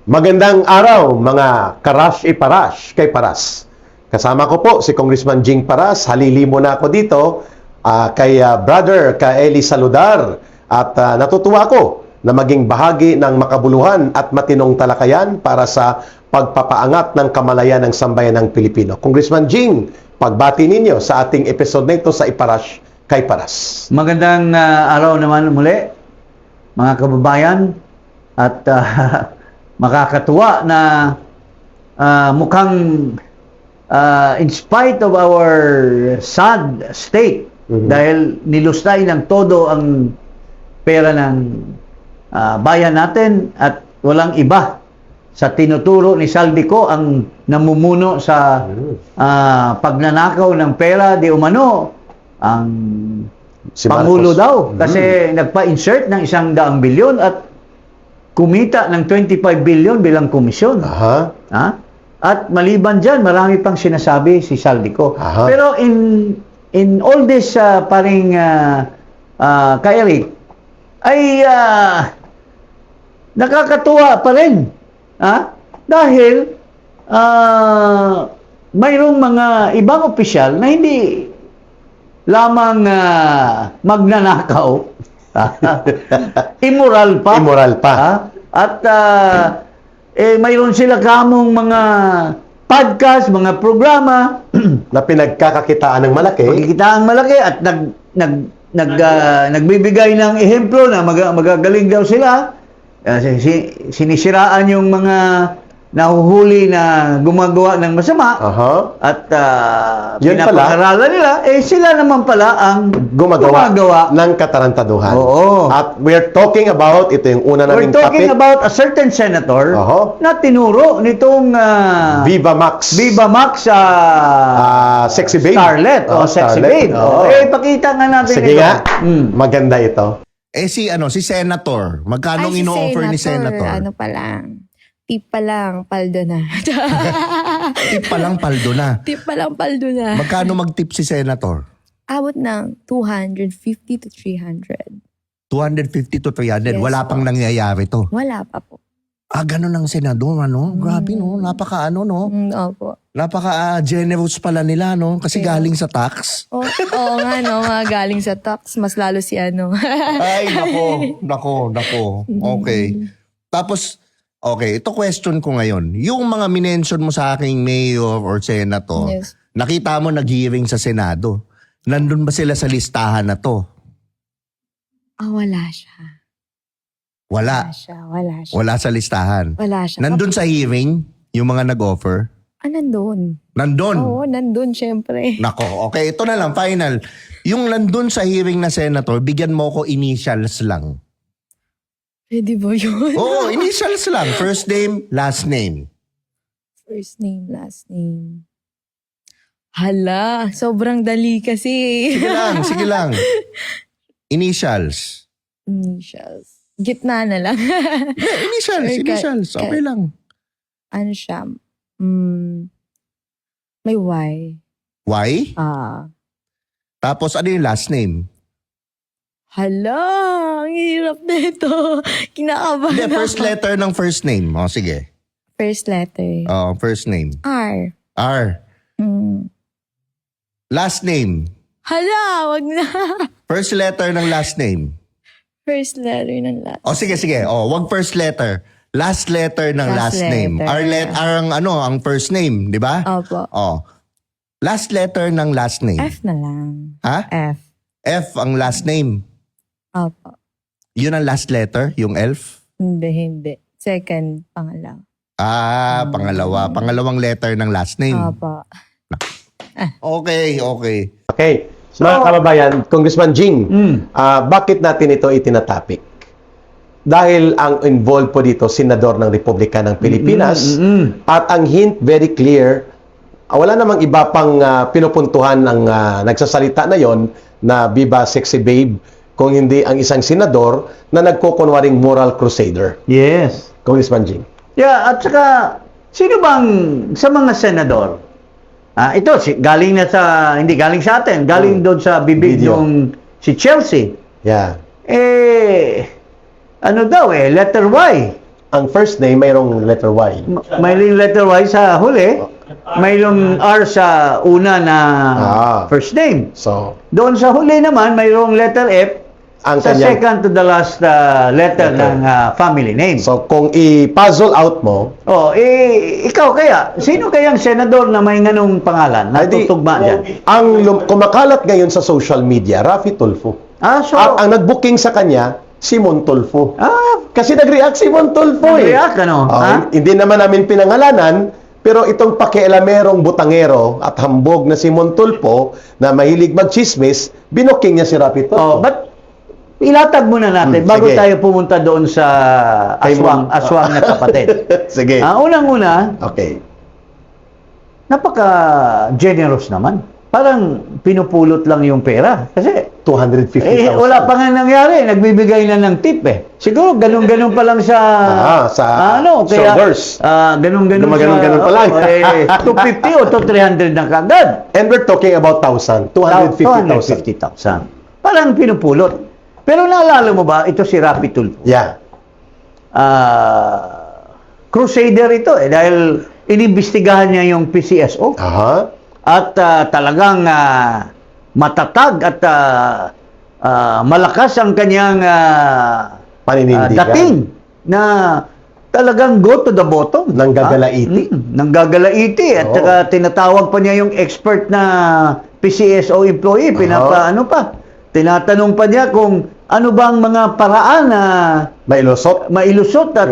Magandang araw mga Karash Iparash kay Paras. Kasama ko po si Congressman Jing Paras. Halili mo na ako dito kay brother ka Eli Saludar. At natutuwa ako na maging bahagi ng makabuluhan at matinong talakayan para sa pagpapaangat ng kamalayan ng sambayan ng Pilipino. Congressman Jing, pagbati ninyo sa ating episode na ito sa Iparash kay Paras. Magandang araw naman muli, mga kababayan. At makakatuwa na mukhang in spite of our sad state, dahil nilustay ng todo ang pera ng bayan natin at walang iba sa tinuturo ni Saldico ang namumuno sa pagnanakaw ng pera di umano ang Si Pangulo Marcos. daw kasi nagpa-insert ng 100 bilyon at kumita ng 25 billion bilang komisyon. Aha. Ha? At maliban dyan, marami pang sinasabi si Saldico. Aha. Pero in all this paring ka-Eric, ay nakakatuwa pa rin. Ha? Dahil mayroong mga ibang opisyal na hindi lamang magnanakaw, immoral pa. Immoral pa. Ha? At mayroon sila kamong mga podcast, mga programa Na pinagkakakitaan ng malaki. pagkikitaang malaki at nagbibigay ng ehemplo na magagaling daw sila. Sinisiraan yung mga nahuhuli na gumagawa ng masama. Aha. At Yun pala. pinapangaralan nila, sila naman pala ang Gumagawa ng katarantaduhan. Oo. At we're talking about, ito yung una We're naming talking topic, about a certain senator Oho. na tinuro nitong Viva Max. Viva Max Sexy Babe. Starlet o Sexy Starlet. Babe. Oo. Pakita nga natin Sige ito. nga, maganda ito. Si Senator, magkano Ay, si ino-offer ni Senator? Ano pa lang? Tip pa lang, paldo na. Tip pa lang paldo na. Tip pa lang, paldo na. Magkano mag-tip si Senator? Abot ng 250 to 300. 250 to 300. Yes, Wala pang po. nangyayari to. Wala pa po. Ganun ang senador, ano? Grabe, no? Napaka, no? Opo. Napaka generous pala nila, no? Kasi Yeah. galing sa tax. Oo nga, no? Mga galing sa tax, mas lalo si ano. Ay, nako. Okay. Tapos, okay, ito question ko ngayon. Yung mga minention mo sa aking mayor or senator, Yes. nakita mo nag-hearing sa Senado. Nandun ba sila sa listahan na to? Wala siya. Wala. Wala siya. Wala sa listahan. Wala siya. Nandun sa hearing, yung mga nag-offer? Nandun. Nandun. Oo, nandun, syempre. Nako, okay, ito na lang, final. Yung nandun sa hearing na senator, bigyan mo ko initials lang. Pwede ba yun? Oo, initials lang. First name, last name. First name, last name. Hala, sobrang dali kasi. Sige lang. Initials. Initials. Gitna na lang. Initials. Okay lang. Ano siya? May Y. Y? Tapos ano yung last name? Hala, ang hirap na ito. Kinakabahan Hindi, first ako. letter ng first name. O, sige. First letter. First name. R. R. Mm. Last name. Hala, wag na. First letter ng last name. First letter ng last. O, sige. Wag first letter. Last letter ng last Last name. letter. R ang first name, di ba? Opo. Last letter ng last name. F na lang. Ha? F. F ang last name. Opo. Yun ang last letter, yung elf? Hindi. Second, pangalawa. Pangalawa. Pangalawang letter ng last name. Opo. Okay. Okay. Mga kababayan, Congressman Jing, bakit natin ito itinatapik? Dahil ang involved po dito, Senador ng Republika ng Pilipinas, at ang hint very clear, wala namang iba pang pinupuntuhan ng nagsasalita na yon na Viva Sexy Babe, kung hindi ang isang senador na nagkukunwaring moral crusader. Yes. Congressman Jing. Yeah, at saka, sino bang sa mga senador? Ito, galing na sa, hindi galing sa atin, galing doon sa bibig Video. ng si Chelsea. Yeah. Ano daw letter Y. ang first name mayroong letter Y. Mayroong letter Y sa huli, mayroong R sa una na first name. So, Doon sa huli naman, mayroong letter F ang sa kanyang... second to the last letter ng family name. So, kung i-puzzle out mo, Ikaw kaya, sino kayang senador na may ganung pangalan na Adi, tutugma dyan? ang kumakalat ngayon sa social media, Raffy Tulfo. So, Ang nag-booking sa kanya, Simon Tulfo. Kasi nag-react Simon Tulfo eh. react ano? Hindi naman namin pinangalanan, pero itong pakialamerong butangero at hambog na Simon Tulfo na mahilig magchismis, binuking niya si Raffy Tulfo. But ilatag muna natin bago sige. tayo pumunta doon sa aswang na kapatid. Sige. Unang-una, Okay. napaka-generous naman. Parang pinupulot lang yung pera. Kasi 250,000. wala pa nga nangyari. Nagbibigay na ng tip eh. Siguro ganun-ganun pa lang sa... sa kaya, shoulders. ganun-ganun Gumaganon-ganon pa lang. 250 o to 300 na kagad. And we're talking about 1,000. 250,000. 250,000. Parang pinupulot. Pero naalala mo ba, ito si Raffy Tulfo. Yeah. Crusader ito dahil inimbestigahan niya yung PCSO. Aha. At talagang matatag at malakas ang kanyang Paninindigan. dating na talagang go to the bottom. Nanggagalaiti. Nanggagalaiti. At Oo. saka tinatawag pa niya yung expert na PCSO employee. Tinatanong pa niya kung ano bang mga paraan na mailusot at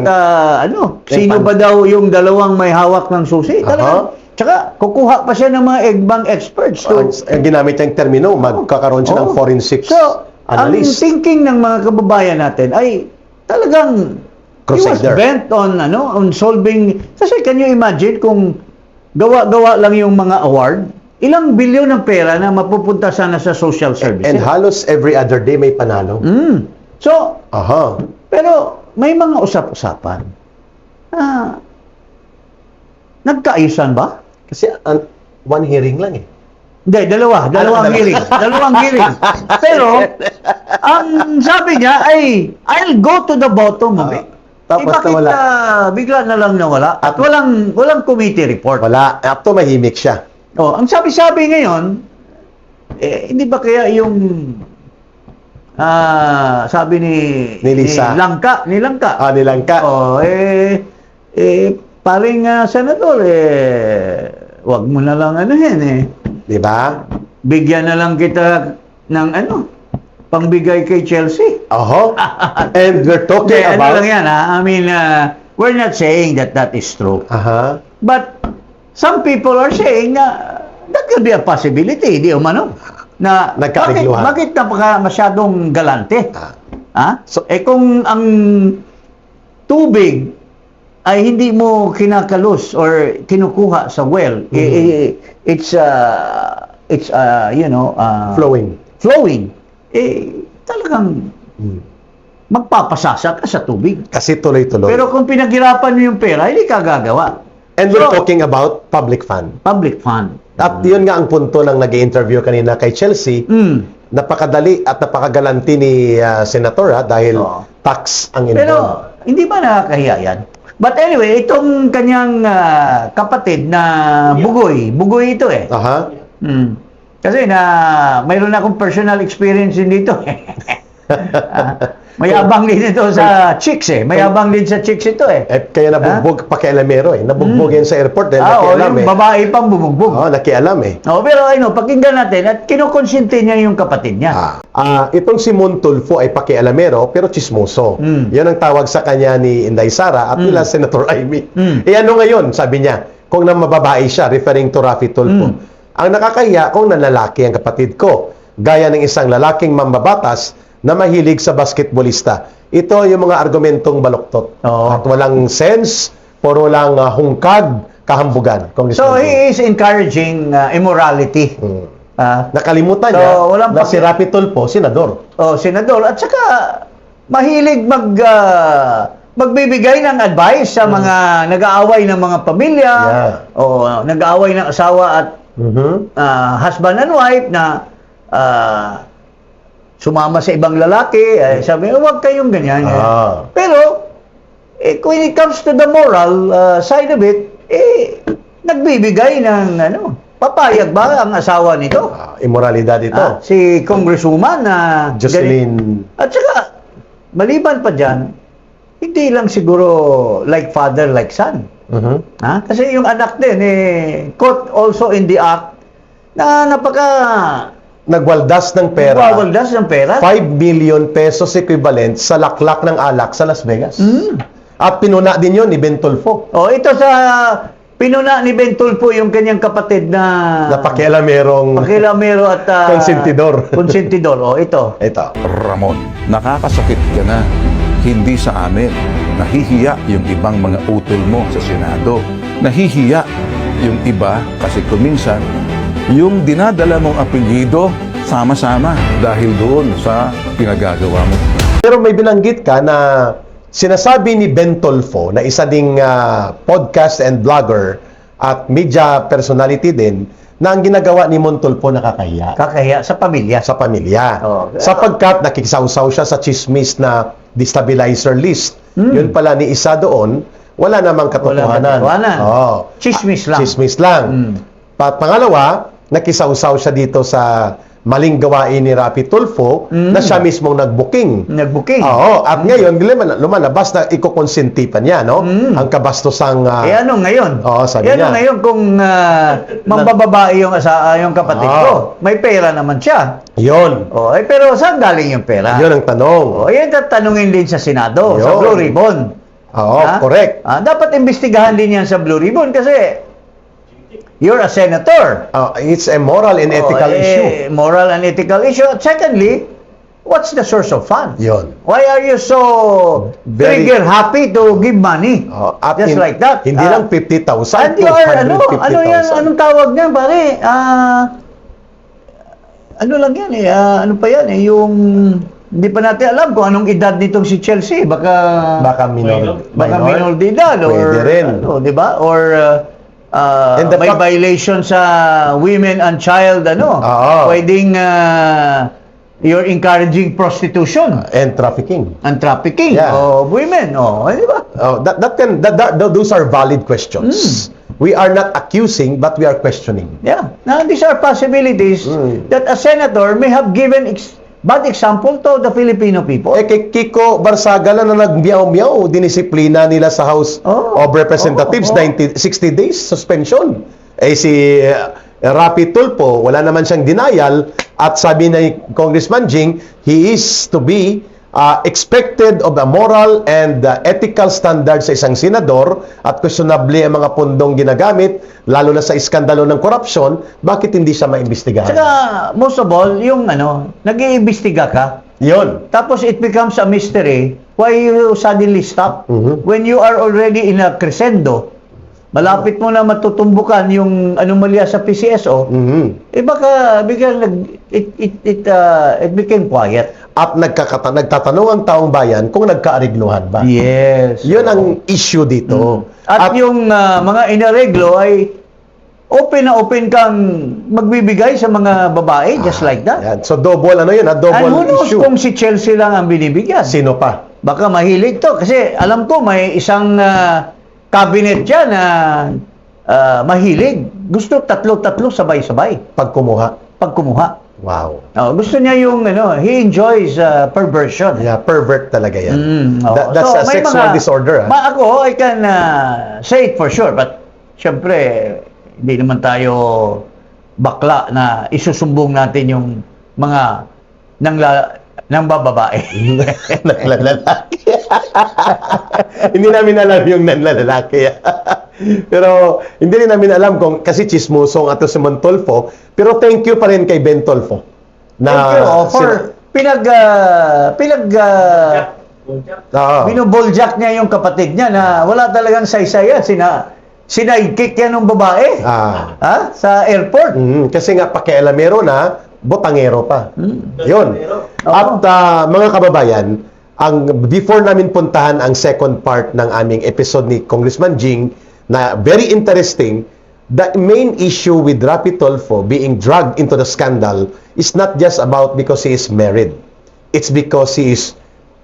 sino ba daw yung dalawang may hawak ng susi. Talagang, tsaka kukuha pa siya ng mga egbang experts. Ang ginamit niyang termino, magkakaroon siya ng forensics analyst. Ang thinking ng mga kababayan natin ay talagang he was Crusader. bent on solving. Kasi can you imagine kung gawa-gawa lang yung mga award, ilang bilyon ng pera na mapupunta sana sa social services. And halos every other day may panalo. So, Aha. pero may mga usap-usapan. Nagkaayusan ba? Kasi one hearing lang eh. Hindi, dalawang hearing. Dalawang hearing. Pero, ang sabi niya ay, I'll go to the bottom of it. Tapos bakit nawala. bigla na lang nawala? At walang committee report. Wala. Up to mahimik siya. Ang sabi-sabi ngayon, hindi ba kaya yung sabi ni Lisa. Ni Langka. Nilangka. Paring senador, wag mo na lang Di ba? bigyan na lang kita ng pangbigay kay Chelsea. And we're talking Ano about... lang yan I mean, we're not saying that is true. Aha. But some people are saying na that could be a possibility, di umano. Na Nagkarigluhan. bakit masyadong galante? So- Kung ang tubig ay hindi mo kinakalus or kinukuha sa well, it's Flowing. talagang magpapasasa ka sa tubig. Kasi tuloy-tuloy. Pero kung pinaghirapan mo yung pera, hindi ka gagawa. And we're So, talking about public fund. public fund. At yun nga ang punto ng nag-interview kanina kay Chelsea. Napakadali at napakagalanti ni Senator dahil tax ang Pero involved. hindi ba nakakahiya yan? But anyway, itong kanyang kapatid na Bugoy ito Aha. Kasi mayroon akong personal experience din dito. Mayabang din ito sa chicks Mayabang din sa chicks ito Kaya nabugbog pakialamero Nabugbog yan sa airport dahil nakialam yung babae pang bumugbog. nakialam Pero pakinggan natin at kinukonsinti niya yung kapatid niya. Itong si Montulfo ay pakialamero pero chismoso. Yan ang tawag sa kanya ni Inday Sara at nila Senator Amy. Ano ngayon, sabi niya, kung namababae siya, referring to Raffy Tulfo. Ang nakakahiya kung nanlalaki ang kapatid ko, gaya ng isang lalaking mambabatas na mahilig sa basketballista. Ito yung mga argumentong baluktot. At walang sense, puro lang hungkag, kahambugan. So he is encouraging immorality. Nakalimutan niya na si Raffy Tulfo, senador. Senador. At saka mahilig magbibigay ng advice sa mga nag-aaway ng mga pamilya o nag-aaway ng asawa at husband and wife na sumama sa ibang lalaki. Sabi, huwag kayong ganyan. Pero when it comes to the moral side of it, nagbibigay ng papayag ba ang asawa nito? Immoralidad ito. Si Congresswoman na Jocelyn. At saka, maliban pa dyan, hindi lang siguro like father, like son. Mhm. Kasi yung anak din, caught also in the act na Nagwaldas ng pera. nagwawaldas ng pera. 5 million pesos equivalent sa laklak ng alak sa Las Vegas. At pinuna din yun ni Ben Tulfo. Ito sa pinuna ni Ben Tulfo yung kanyang kapatid na Napakialamerong pakilamero at Konsentidor. konsentidor. Ito. ito. Ramon, nakakasakit ka na. Hindi sa amin. Nahihiya yung ibang mga utol mo sa Senado. Nahihiya yung iba kasi kuminsan yung dinadala mong apelyido sama-sama dahil doon sa pinagagawa mo. Pero may binanggit ka na sinasabi ni Ben Tulfo na isa ding podcast and blogger at media personality din na ang ginagawa ni Montulfo nakakahiya Kakahiya sa pamilya. sa pamilya. Sapagkat nakikisawsaw siya sa chismis na destabilizer list. Yun pala ni isa doon, wala namang katotohanan. Oo. Chismis lang. Chismis lang. Pangalawa, nakisawsaw siya dito sa maling gawain ni Rapi Tulfo na siya mismong nag-booking. Nag-booking. Oo. At ngayon, lumalabas na ikukonsenti pa niya, no? Ang kabastosang... ano ngayon? Oo, sabi niya. Ano ngayon kung mambababae yung kapatid ko? May pera naman siya. Yun. Pero saan galing yung pera? Yun ang tanong. Yan tatanungin din sa Senado, sa Yun. Blue Ribbon. Oo, correct. Dapat imbestigahan din yan sa Blue Ribbon kasi you're a senator. It's a moral and ethical issue. Moral and ethical issue. At secondly, what's the source of funds? Yun. Why are you so Very- trigger happy to give money? At Just like that. Hindi lang 50,000, And you are, ano yan, 250,000. anong tawag niyan, pare? Ano lang yan ano pa yan yung, hindi pa natin alam kung anong edad nitong si Chelsea. Baka minor. minor de edad. Or, Pwede rin. di ba? Or, And the may fact- violation sa women and child, Oo. pwedeng you're encouraging prostitution And trafficking. and trafficking Yeah. of women, di ba? Those are valid questions. We are not accusing, but we are questioning. Yeah. Now, these are possibilities that a senator may have given bad example to the Filipino people. Kay Kiko Barsaga na nagmiyaw-miyaw, dinisiplina nila sa House of Representatives, 60 days suspension. Si Rapi Tulfo, wala naman siyang denial, at sabi ni Congressman Jing, he is to be expected of a moral and ethical standard sa isang senador, at questionable ang mga pundong ginagamit, lalo na sa iskandalo ng korupsyon, bakit hindi siya maimbestigahan? Saka, most of all, yung nag-iimbestiga ka, Yun. tapos it becomes a mystery why you suddenly stop when you are already in a crescendo. Malapit mo na matutumbukan yung anomalya sa PCSO. Baka biglang it became quiet. At nagtatanong ang taong bayan kung nagkaarigluhan ba. Yes. Yun ang issue dito. At yung mga inareglo ay open na open kang magbibigay sa mga babae just like that. Yan. So double And who double knows issue. kung si Chelsea lang ang binibigyan. Sino pa? Baka mahilig to. Kasi alam ko may isang cabinet dyan na mahilig. Gusto tatlo-tatlo sabay-sabay Pag kumuha. pag kumuha. Wow. Gusto niya yung he enjoys perversion. Yeah, pervert talaga yan. That's So, a may sexual disorder. Ako, I can say it for sure. But, syempre, hindi naman tayo bakla na isusumbong natin yung mga nang bababae. Nanlalaki. Hindi namin alam yung nanlalaki. Pero hindi rin namin alam kung kasi chismosong ato si Montulfo. Pero thank you pa rin kay Ben Tulfo. Thank you for binuboljak niya yung kapatid niya na wala talagang saysaya. Sinaikik yan ng babae. Sa airport. Kasi nga pakialamero na, botangero pa. Yun. At mga kababayan, before namin puntahan ang second part ng aming episode ni Congressman Jing, na very interesting, the main issue with Rapi Tulfo being dragged into the scandal is not just about because he is married. It's because he is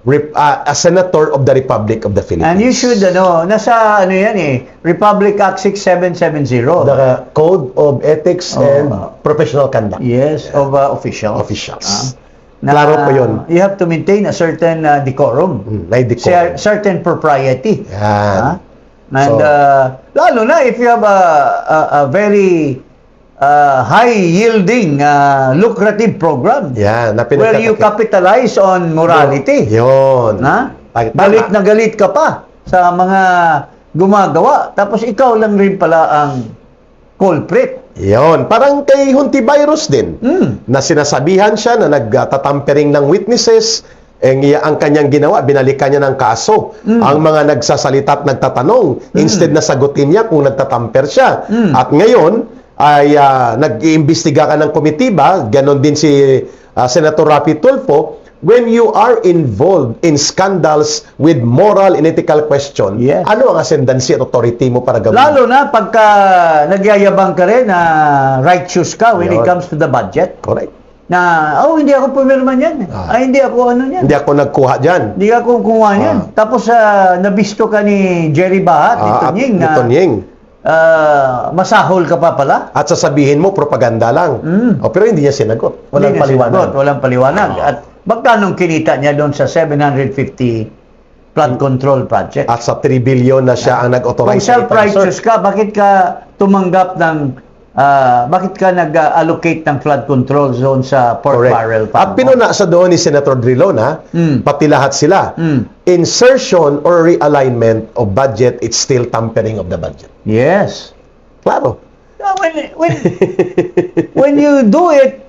a senator of the Republic of the Philippines. And you should, nasa, yan Republic Act 6770. The Code of Ethics and Professional Conduct. Yes, of officials. Officials. Klaro po yun. You have to maintain a certain decorum. May decorum. Certain propriety. Yan. And lalo na if you have a very high-yielding, lucrative program Yan. where you capitalize on morality. Yun. Galit na galit ka pa sa mga gumagawa. Tapos ikaw lang rin pala ang culprit. Yun. Parang kay Hontivirus din. Na sinasabihan siya na nagtatampering ng witnesses. Ang kanyang ginawa, binalikan niya ng kaso. Ang mga nagsasalita at nagtatanong, instead na sagutin niya kung nagtatamper siya. At ngayon, ay nag-iimbestiga ka ng komitiba, ganon din si Senator Rapi Tulfo, when you are involved in scandals with moral and ethical question, Yes. ano ang ascendancy at authority mo para gawin? Lalo na pagka nagyayabang ka rin na righteous ka when it Yun. comes to the budget. Correct. Na, hindi ako pumirma niyan. Hindi ako ano niyan. Hindi ako nagkuha dyan. Hindi ako kumuha niyan. Tapos nabisto ka ni Jerry Bahat, ni Tonying, Ni Tonying. masahol ka pa pala. At sasabihin mo, propaganda lang. Pero hindi niya sinagot. Walang Hindi niya paliwanag. sinagot, walang paliwanag. At magkano kinita niya doon sa 750 flood control project? At sa 3 billion na siya ang Kung nag-authorize. self-righteous ka, bakit ka tumanggap ng bakit ka nag-allocate ng flood control zone sa Port Correct. Barrel? At pinuna sa doon ni Senator Drilon, pati lahat sila. Insertion or realignment of budget, it's still tampering of the budget. Yes. Klaro. When you do it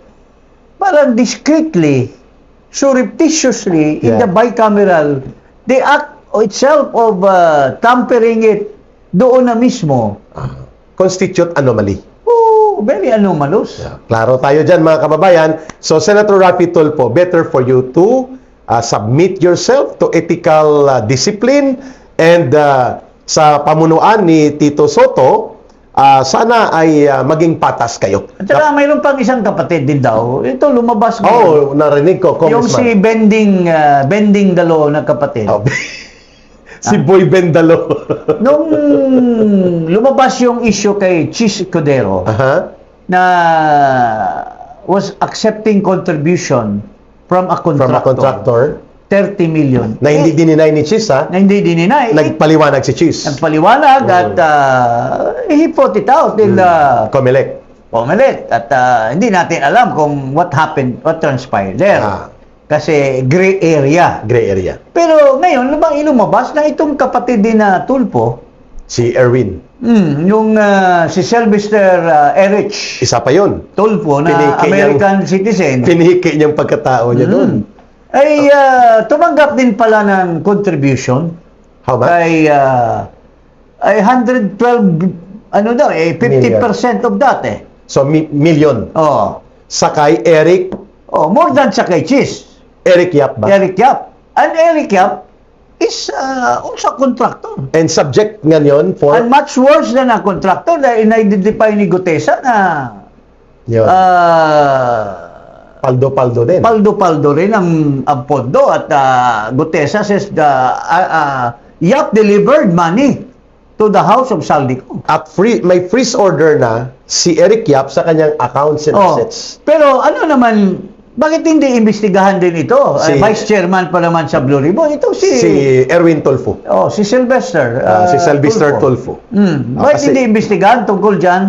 parang discreetly, surreptitiously, in Yeah. the bicameral, the act itself of tampering it doon na mismo, Constitute anomaly. very anomalous. Klaro tayo dyan, mga kababayan. So, Senator Rapi Tulfo, better for you to submit yourself to ethical discipline and sa pamunuan ni Tito Soto, sana ay maging patas kayo. At saka mayroon pang isang kapatid din daw. Ito lumabas Oh, narinig ko, yung si Congressman. Bending Dalo na kapatid. Oh, si Boy Bendalo. Nung lumabas yung issue kay Chis Codero na was accepting contribution from a From a contractor 30 million. na hindi dininay ni Chis, Na hindi dininay. Nagpaliwanag si Chis. Nagpaliwanag at he fought it out in Comelec. Comelec. At hindi natin alam kung what happened, what transpired there. Kasi gray area. Gray area. Pero ngayon, lumabas na itong kapatid din na Tulfo, Si Erwin. yung si Sylvester Erich Isa pa yun. Tulfo na Piniki American citizen, Pinihiki niyang pagkatao niya doon. ay tumanggap din pala ng contribution How much? ay 112 50% of that So, million. Oh. Sakay Eric. More than sa kay Chis. Eric Yap ba? Eric Yap. And Eric Yap is also a contractor. And subject ngayon for... And much worse than a contractor dahil na-identify ni Gutesa na Yun. Paldo-paldo din. paldo-paldo rin ang pondo at Gutesa says Yap delivered money to the house of Saldico. At may freeze order na si Eric Yap sa kanyang accounts and assets. Pero ano naman, bakit hindi imbestigahan din ito? Vice Chairman pa naman sa Blue Ribbon. Ito Si Erwin Tulfo. si Sylvester. Si Sylvester Tulfo. Bakit kasi- hindi imbestigahan tungkol dyan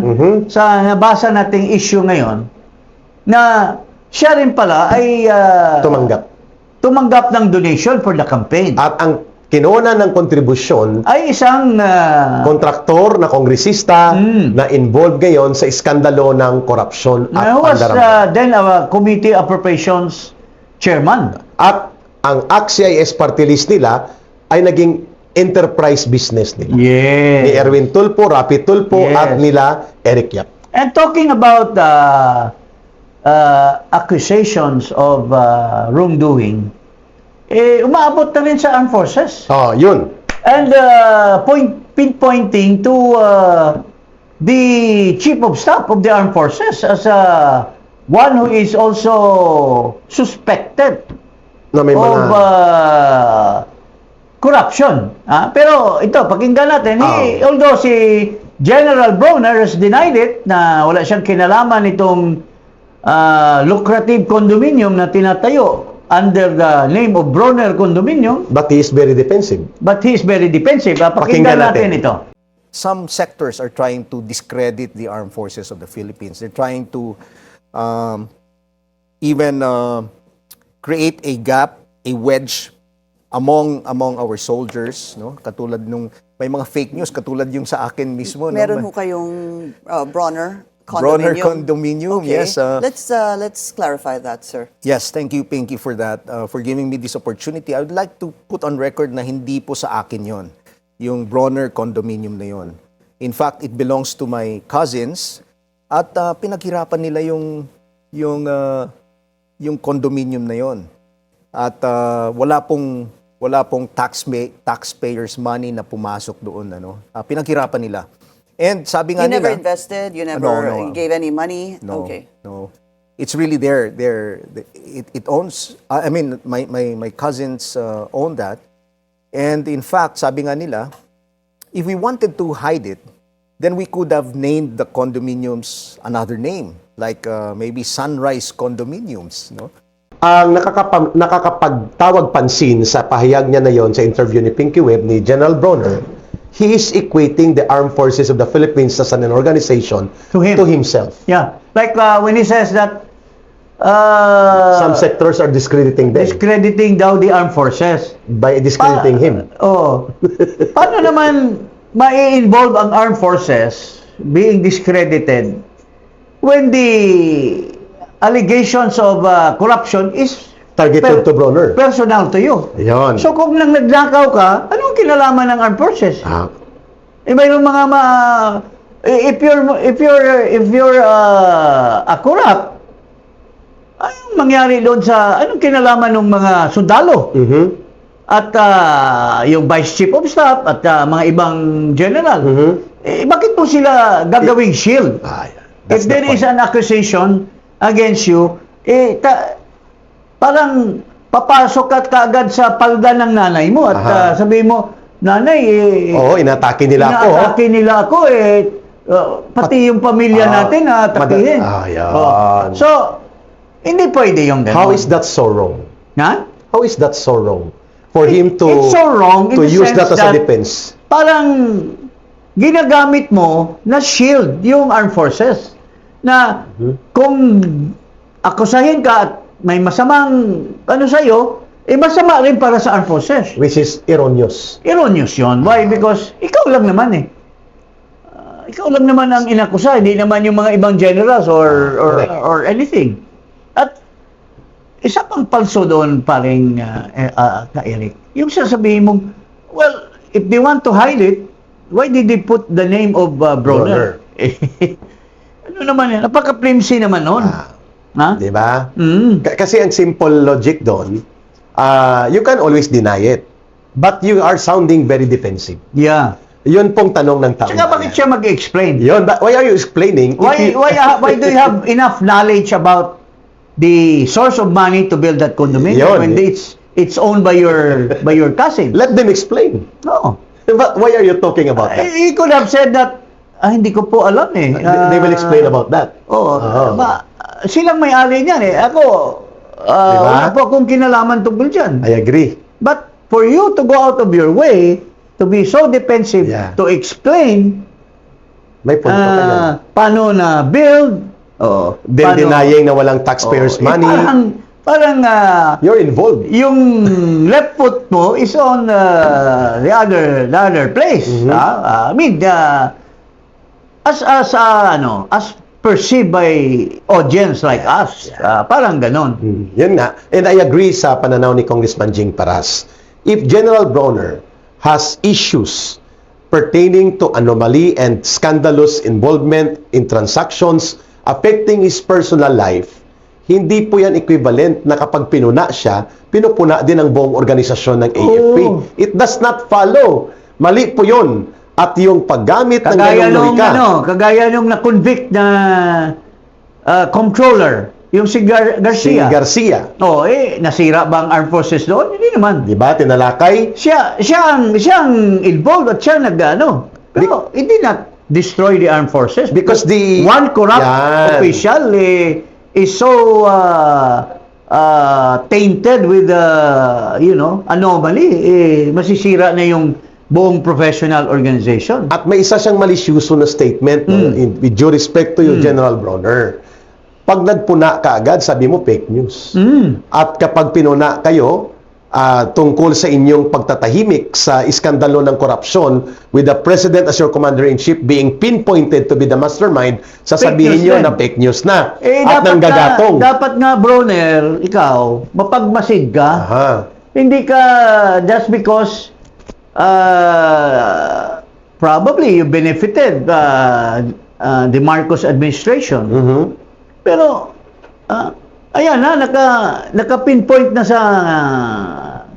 sa nabasa nating issue ngayon na siya rin pala ay tumanggap ng donation for the campaign. At ang kinuha ng kontribusyon, Ay isang kontraktor na kongresista na involved ngayon sa iskandalo ng korupsyon at who was pandarama. then a committee appropriations chairman. At ang ACT-CIS party list nila ay naging enterprise business nila. Yes. Ni Erwin Tulfo, Rapi Tulfo, Yes. at nila Eric Yap. And talking about accusations of wrongdoing, umaabot na rin sa armed forces. Yun. And pinpointing to the Chief of Staff of the Armed Forces as one who is also suspected Na may of mga- corruption. Pero ito, pakinggan natin, although si General Bronner has denied it, na wala siyang kinalaman itong lucrative condominium na tinatayo under the name of Bronner Condominium, But he is very defensive. but he is very defensive. Pakinggan natin ito. Some sectors are trying to discredit the armed forces of the Philippines. They're trying to even create a gap, a wedge among our soldiers, no? Katulad nung may mga fake news katulad yung sa akin mismo, no? Meron ho kayong Bronner Bronner condominium. condominium, Okay. yes. Let's clarify that, sir. Yes, thank you, Pinky, for that, for giving me this opportunity. I would like to put on record na hindi po sa akin yon, yung Bronner condominium na yon. In fact, it belongs to my cousins at pinaghirapan nila yung condominium na yon. At wala pong taxpayers money na pumasok doon, ano. Pinaghirapan nila. And sabi nga You never nila, invested? You never No. gave any money? No, Okay. no. It's really there. It owns. I mean, my cousins own that, and in fact, sabi nga nila, if we wanted to hide it, then we could have named the condominiums another name, like maybe Sunrise Condominiums, no? Ang nakakapagtawag pansin sa pahayag niya na yon sa interview ni Pinky Webb ni General Bronner, he is equating the armed forces of the Philippines as an organization To him. to himself. Yeah. Like when he says that Some sectors are discrediting them discrediting daw the armed forces. by discrediting him. Paano naman mai-involve ang armed forces being discredited when the allegations of corruption is Targeted to Bronner. personal to you? Yon. So kung nang nagnakaw ka, anong kinalaman ng armed forces? Mayroong mga if you're a corrupt, anong mangyari doon anong kinalaman ng mga sundalo? Mhm. At yung Vice Chief of Staff at mga ibang general. Mhm. Bakit po sila gagawing shield? That's If there the is point. an accusation against you, parang papasok ka kaagad sa palda ng nanay mo at Aha. sabihin mo, nanay, Oo, inatake nila ako. inaatake nila ako, pati yung pamilya natin atakihin. Yan. So, hindi pwede yung ganun. How is that so wrong? Ha? How is that so wrong? For him to It's so wrong in to the use sense that as a that defense. parang ginagamit mo na shield yung armed forces na kung akusahin ka at may masamang sa'yo, masama rin para sa armed forces. Which is erroneous. Erroneous yun. Why? Because ikaw lang naman ikaw lang naman ang inakusa, hindi naman yung mga ibang generals or anything. At isa pang palso doon, paring Eric, yung sasabihin mong, well, if they want to hide it, why did they put the name of Bronner? Ano naman yan? Napaka-flimsy naman noon. Ha? Di ba? Mm. Kasi ang simple logic doon, you can always deny it. But you are sounding very defensive. Yeah. Yun pong tanong ng tao. Tsaka bakit siya mag-explain? Yun, why are you explaining? Why do you have enough knowledge about the source of money to build that condominium Yun. when it's owned by your cousin? Let them explain. No. But why are you talking about that? He could have said that, hindi ko po alam eh. They will explain about that. Oo. Oh. Silang may-ari niyan eh. Ako, Diba? wala po akong kinalaman tungkol dyan. I agree. But for you to go out of your way to be so defensive, Yeah. to explain May punto kayo. paano na build, Then denying na walang taxpayers' money. Parang You're involved. yung left foot mo is on the other place. I mean, as perceived by audience like us, parang ganon. Yun nga. And I agree sa pananaw ni Congressman Jing Paras. If General Bronner has issues pertaining to anomaly and scandalous involvement in transactions affecting his personal life, hindi po yan equivalent na kapag pinuna siya, pinupuna din ang buong organisasyon ng AFP. Oh. It does not follow. Mali po yun. At yung paggamit ng Kagaya ganong nung logika. kagaya nung na-convict na controller, Yung si Si Garcia. Garcia. Nasira ba ang armed forces doon? Hindi naman. Di ba? Tinalakay. Siya ang involved at siya nag-ano. Pero it did not destroy the armed forces Because the- one corrupt Yan. official is so tainted with anomaly. Masisira na yung buong professional organization. At may isa siyang malisyuso na statement no, with due respect to you, General Bronner. Pag nagpuna ka agad, sabi mo fake news. At kapag pinuna kayo tungkol sa inyong pagtatahimik sa iskandalo ng korupsyon with the President as your Commander-in-Chief being pinpointed to be the mastermind, sasabihin news nyo din. na fake news na. dapat At nanggagatong. dapat nga, Bronner, ikaw, mapagmasid ka. Aha. Hindi ka, just because probably you benefited the Marcos administration. Pero, ayan na, naka-pinpoint na sa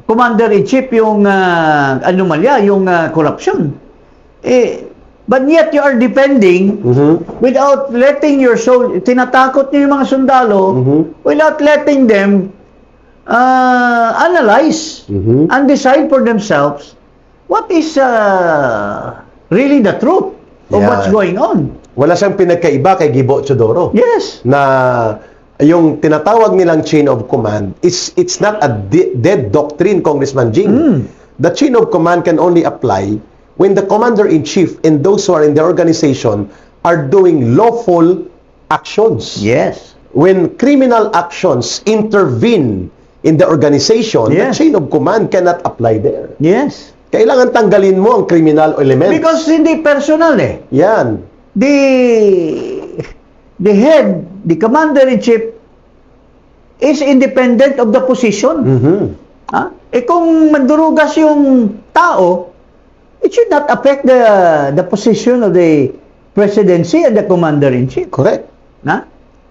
Commander-in-Chief yung anomalya, yung corruption. But yet you are defending without letting your soul, tinatakot niyo yung mga sundalo without letting them analyze and decide for themselves what is really the truth of Yeah. what's going on. Wala siyang pinagkaiba kay Gibo Chodoro. Yes. Na yung tinatawag nilang chain of command, it's not a dead doctrine, Congressman Jing. The chain of command can only apply when the commander-in-chief and those who are in the organization are doing lawful actions. Yes. When criminal actions intervene in the organization, the Yes. chain of command cannot apply there. Yes. Kailangan tanggalin mo ang criminal elements. Because hindi personal eh. Yan. The head, the commander-in-chief is independent of the position. Ha? Kung mandurugas yung tao, it should not affect the position of the presidency and the commander-in-chief. Correct. Ha?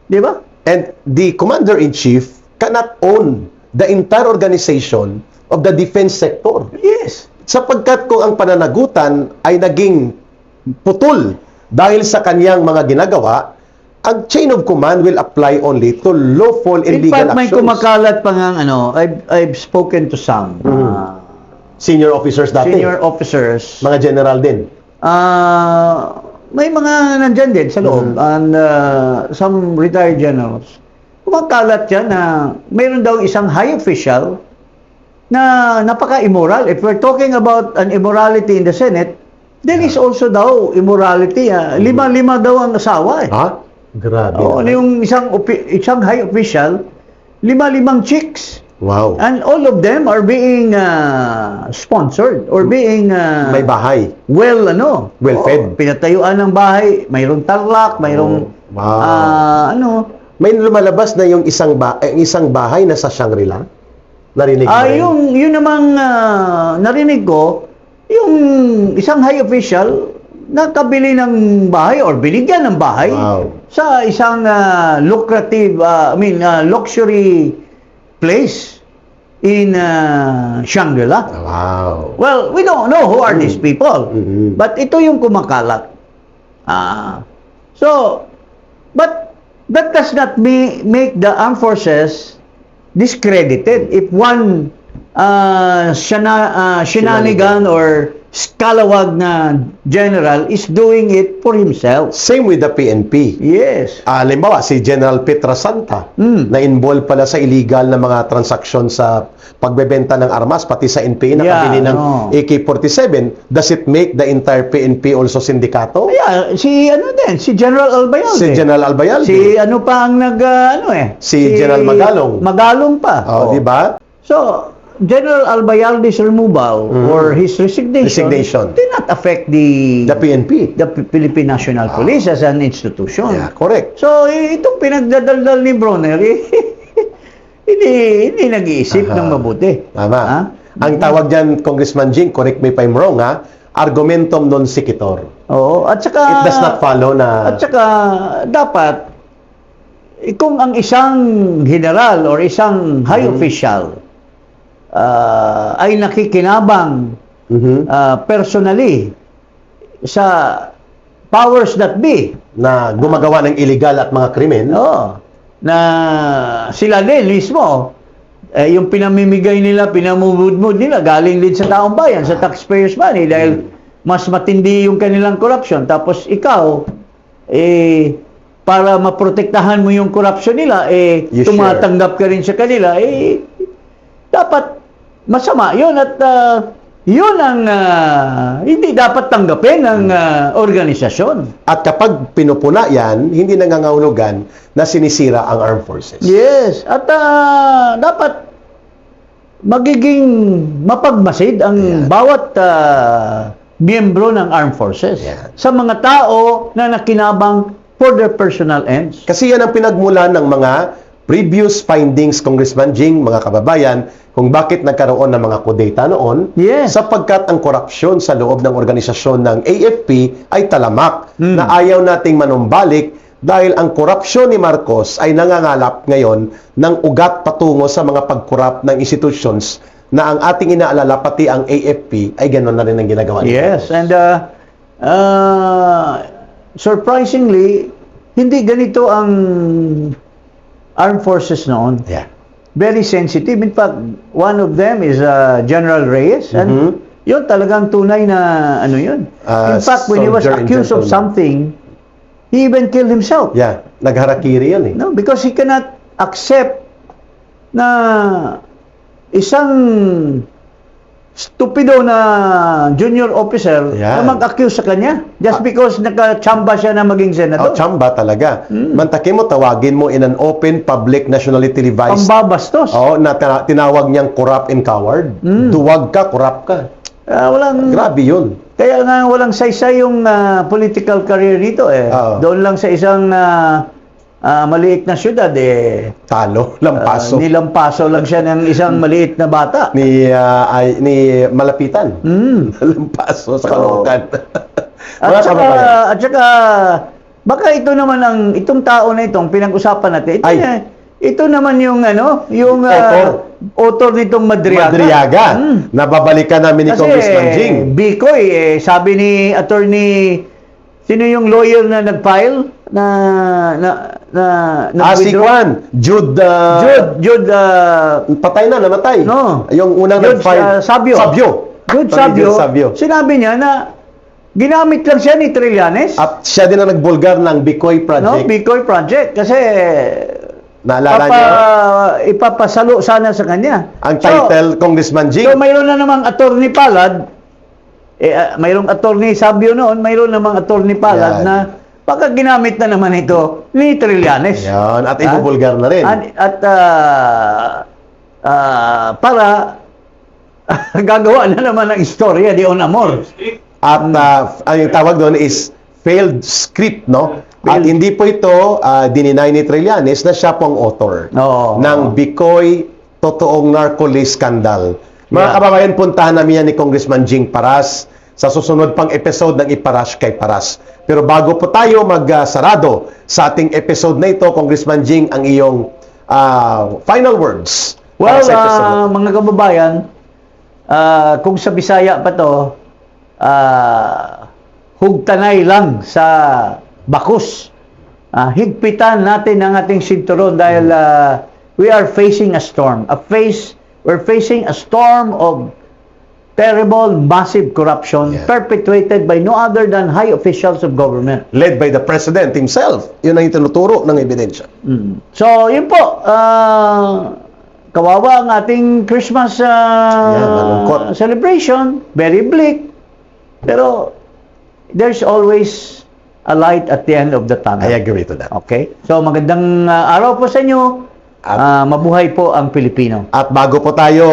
Di ba? And the commander-in-chief cannot own the entire organization of the defense sector. Yes. Sapagkat kung ang pananagutan ay naging putol dahil sa kanyang mga ginagawa, ang chain of command will apply only to lawful and In legal fact, may actions. kumakalat pa nga, I've spoken to some Senior officers dati. senior officers. Mga general din. May mga nandyan din sa loob and some retired generals. Kumakalat yan na mayroon daw isang high official na napaka-immoral. If we're talking about an immorality in the Senate, there is also daw immorality. Lima-lima daw ang asawa eh. Ha? Grabe. Oo, yung isang high official, lima-limang chicks. Wow. And all of them are being sponsored or being May bahay. Oo, Well-fed. pinatayuan ng bahay, mayroong tarlac, mayroong Wow. May lumalabas na yung isang bahay na sa Shangri-La. Narinig mo rin? yun namang narinig ko, yung isang high official nakabili ng bahay or binigyan ng bahay Wow. sa isang lucrative, luxury place in Shangri-La. Wow. Well, we don't know who are these people. Mhm. But ito yung kumakalat. But that does not make the armed forces discredited. If one shenanigan or scalawag na general is doing it for himself. Same with the PNP. Yes. Halimbawa, si General Petra Santa, na involved pala sa illegal na mga transaksyon sa pagbebenta ng armas, pati sa NPA, nakabili ng AK-47. Does it make the entire PNP also sindikato? Yeah, si General Albayalde. Si General Albayalde. Si ano pa ang Si General Magalong. Magalong pa. Oh, di ba? So, General Albayalde's removal or his resignation did not affect the PNP. Philippine National Police as an institution. Yeah, correct. So, itong pinagdadaldal ni Bronner, hindi nag-iisip ng mabuti. Tama. Ha? Ang tawag dyan, Congressman Jing, correct me if I'm wrong, argumentum non sequitur. Oo, at saka It does not follow na... At saka dapat kung ang isang general or isang high official ay nakikinabang personally sa powers that be, na gumagawa ng illegal at mga krimen. na sila din mismo, yung pinamimigay nila, pinamumudmud nila, galing din sa taong bayan, sa taxpayers money, dahil mas matindi yung kanilang corruption. Tapos ikaw, para maprotektahan mo yung corruption nila, You tumatanggap ka rin sa kanila, dapat masama yun. At yun ang hindi dapat tanggapin ng organisasyon. At kapag pinupuna yan, hindi nangangahulugan na sinisira ang armed forces. Yes. At dapat magiging mapagmasid ang bawat miyembro ng armed forces Yeah. sa mga tao na nakinabang for their personal ends. Kasi yan ang pinagmulan ng mga previous findings, Congressman Jing, mga kababayan, kung bakit nagkaroon ng mga kudeta noon, Yes. sapagkat ang korupsyon sa loob ng organisasyon ng AFP ay talamak na ayaw nating manumbalik dahil ang korupsyon ni Marcos ay nangangalap ngayon ng ugat patungo sa mga pagkorap ng institutions na ang ating inaalala pati ang AFP ay gano'n na rin ang ginagawa nila. Yes, and surprisingly, hindi ganito ang armed forces noon. Yeah. Very sensitive. In fact, one of them is General Reyes. And yun talagang tunay na ano yun. In fact, when he was soldier and accused of gentleman. something, he even killed himself. Yeah, nagharakiri yan eh. No, because he cannot accept na isang stupido na junior officer Yan. na mag-accuse sa kanya just because nakachamba siya na maging Oh, senador. chamba talaga. Mantaki mo, tawagin mo in an open public nationally televised. Pambabastos. Na tinawag niyang corrupt and coward. Duwag ka, corrupt ka. Walang Grabe yun. Kaya nga walang saysay yung political career dito eh. Oo. Doon lang sa isang maliit na syudad Talo, lampaso. nilampaso lang siya ng isang maliit na bata. ni Malapitan. Lampaso sa Caloocan. Mga kababayan. At saka baka ito naman itong tao na itong pinag-usapan natin. Ito naman yung author nitong Madriaga. Madriaga. Nababalikan namin ni Kasi Congressman Jing. Bikoy, sabi ni attorney, sino yung lawyer na nag-file Si Juan, Jude, Jude, patay na, namatay. No. Yung unang Jude, nag-file. Sabio. Jude Sabio, Sabio. sinabi niya na ginamit lang siya ni Trillanes. At siya din ang nagbulgar ng Bikoy No, Project. Bikoy Project. Kasi Naalala niyo? ipapasalo sana sa kanya. Ang title, Congressman Jing. So mayroon na namang attorney Palad, mayroong attorney Sabio noon, mayroon namang attorney Palad Yan. na baka ginamit na naman ito ni Trillanes. Yan. At ibubulgar na rin. Para gagawa na naman ng istorya di on amor. At ang tawag doon is failed script, no? At hindi po ito dininay ni Trillanes na siya po ang author Oo. ng Bikoy Totoong Narco-List Scandal. Mga kababayan, puntahan namin yan ni Congressman Jing Paras sa susunod pang episode ng Iparash kay Paras. Pero bago po tayo magsarado sa ating episode na ito, Congressman Jing, ang iyong final words. Well, para sa episode na ito. mga kababayan, kung sa Bisaya pa to, hugtanay lang sa bakus. Higpitan natin ang ating sinturon dahil we are facing a storm. We're facing a storm of terrible, massive corruption perpetuated by no other than high officials of government. Led by the President himself. Yun ang itinuturo ng ebidensya. So, yun po. Kawawa ang ating Christmas malungkot. celebration. Very bleak. Pero, there's always a light at the end of the tunnel. I agree to that. Okay? So, magandang araw po sa inyo. Mabuhay po ang Pilipino. At bago po tayo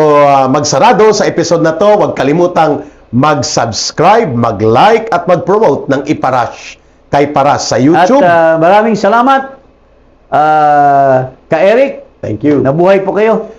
magsarado sa episode na to, huwag kalimutang mag-subscribe, mag-like at mag-promote ng Iparash kay Paras sa YouTube. At maraming salamat, Ka Eric. Thank you. Nabuhay po kayo.